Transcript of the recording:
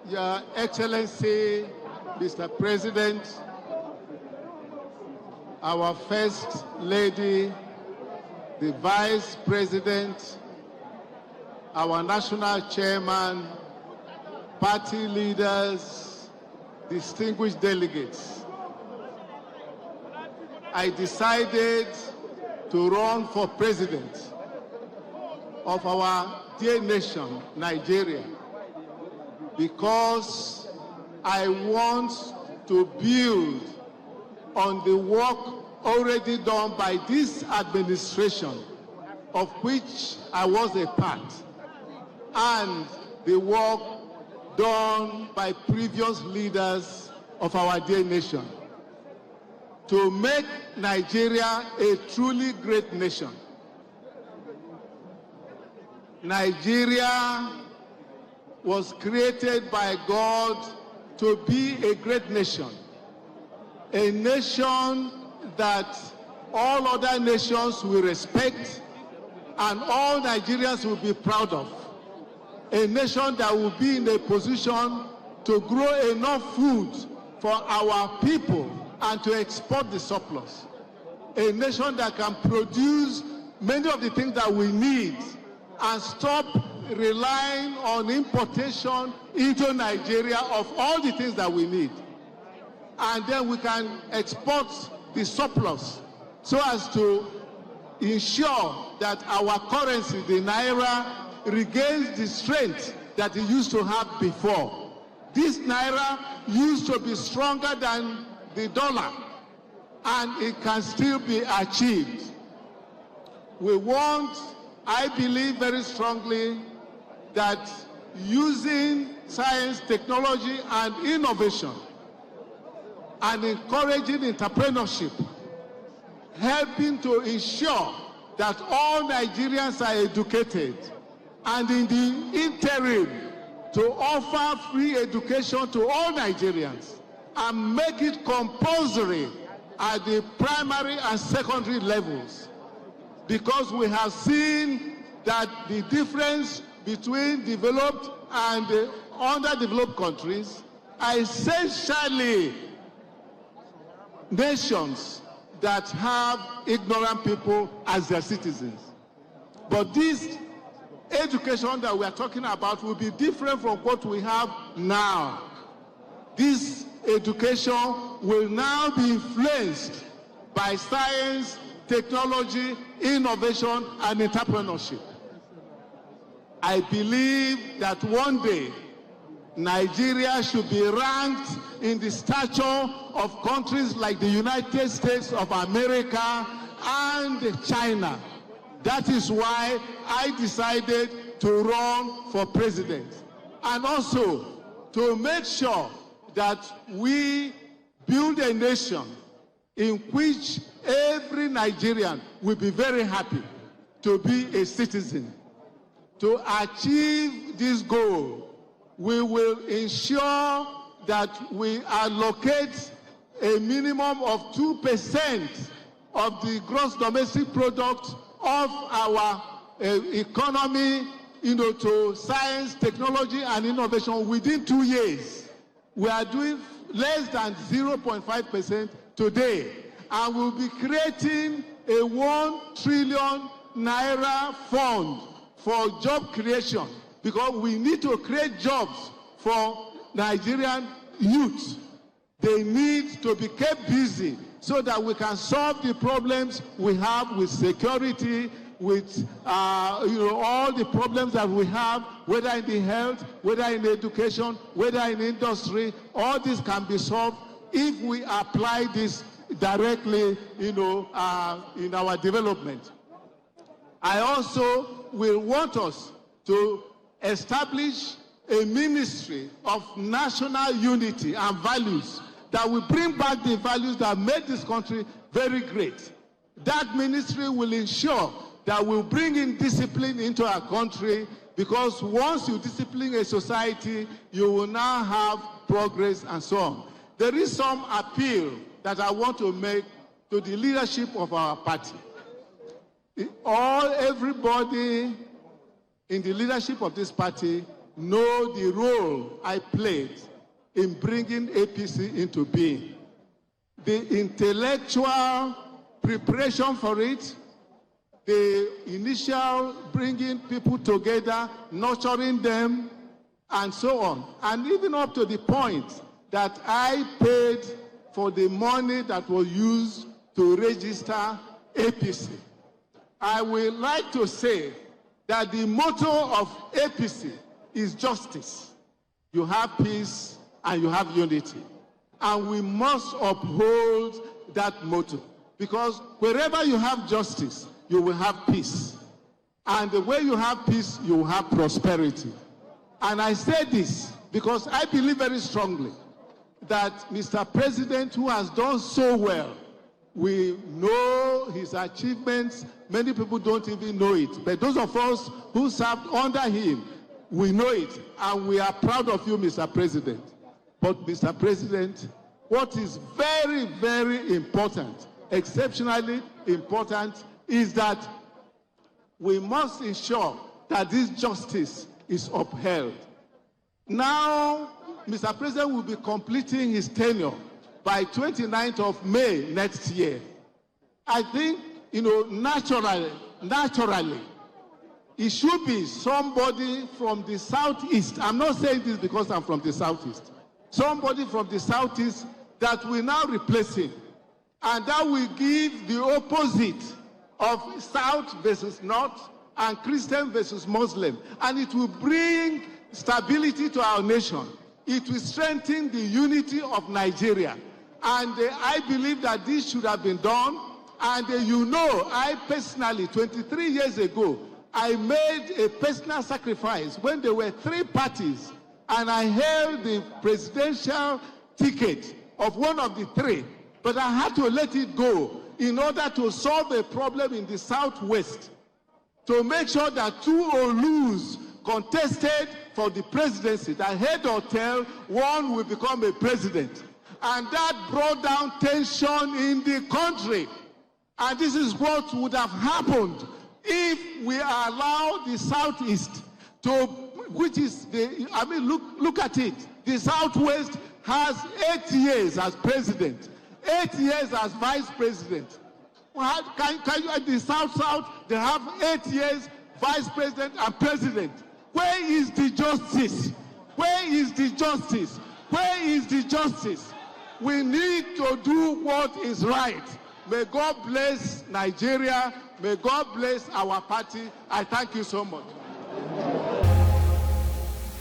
Your Excellency, Mr. President, our First Lady, the Vice President, our National Chairman, party leaders, distinguished delegates, I decided to run for president of our dear nation, Nigeria, because I want to build on the work already done by this administration, of which I was a part, and the work done by previous leaders of our dear nation, to make Nigeria a truly great nation. Nigeria was created by God to be a great nation, a nation that all other nations will respect and all Nigerians will be proud of, a nation that will be in a position to grow enough food for our people and to export the surplus, a nation that can produce many of the things that we need and stop relying on importation into Nigeria of all the things that we need. And then we can export the surplus so as to ensure that our currency, the Naira, regains the strength that it used to have before. This Naira used to be stronger than the dollar, and it can still be achieved. We want, I believe very strongly, that using science, technology, and innovation, and encouraging entrepreneurship, helping to ensure that all Nigerians are educated, and in the interim, to offer free education to all Nigerians, and make it compulsory at the primary and secondary levels. Because we have seen that the difference between developed and underdeveloped countries are essentially nations that have ignorant people as their citizens. But this education that we are talking about will be different from what we have now. This education will now be influenced by science, technology, innovation, and entrepreneurship. I believe that one day Nigeria should be ranked in the stature of countries like the United States of America and China. That is why I decided to run for president, and also to make sure that we build a nation in which every Nigerian will be very happy to be a citizen. To achieve this goal, we will ensure that we allocate a minimum of 2% of the gross domestic product of our economy, to science, technology, and innovation within 2 years. We are doing less than 0.5% today, and we'll be creating a 1 trillion naira fund for job creation, because we need to create jobs for Nigerian youth. They need to be kept busy so that we can solve the problems we have with security, with all the problems that we have, whether in the health, whether in education, whether in industry. All this can be solved if we apply this directly, in our development. I also will want us to establish a ministry of national unity and values that will bring back the values that made this country very great. That ministry will ensure that we'll bring in discipline into our country, because once you discipline a society, you will now have progress and so on. There is some appeal that I want to make to the leadership of our party. Everybody in the leadership of this party know the role I played in bringing APC into being. The intellectual preparation for it, the initial bringing people together, nurturing them, and so on. And even up to the point that I paid for the money that was used to register APC. I would like to say that the motto of APC is justice. You have peace and you have unity. And we must uphold that motto. Because wherever you have justice, you will have peace. And the way you have peace, you will have prosperity. And I say this because I believe very strongly that Mr. President, who has done so well, we know his achievements. Many people don't even know it. But those of us who served under him, we know it. And we are proud of you, Mr. President. But, Mr. President, what is very, very important, exceptionally important, is that we must ensure that this justice is upheld. Now, Mr. President will be completing his tenure by 29th of May next year. I think, naturally, it should be somebody from the Southeast. I'm not saying this because I'm from the Southeast. Somebody from the Southeast that will now replace him. And that will give the opposite of South versus North and Christian versus Muslim. And it will bring stability to our nation. It will strengthen the unity of Nigeria. And I believe that this should have been done. And I personally, 23 years ago, I made a personal sacrifice when there were 3 parties, and I held the presidential ticket of one of the 3. But I had to let it go in order to solve a problem in the Southwest, to make sure that 2 Olus contested for the presidency, that head or tail, one will become a president. And that brought down tension in the country. And this is what would have happened if we allow the Southeast to, which is look at it. The Southwest has 8 years as president, 8 years as vice president. Well, can you, at the South, they have 8 years vice president and president. Where is the justice? Where is the justice? Where is the justice? We need to do what is right. May God bless Nigeria. May God bless our party. I thank you so much.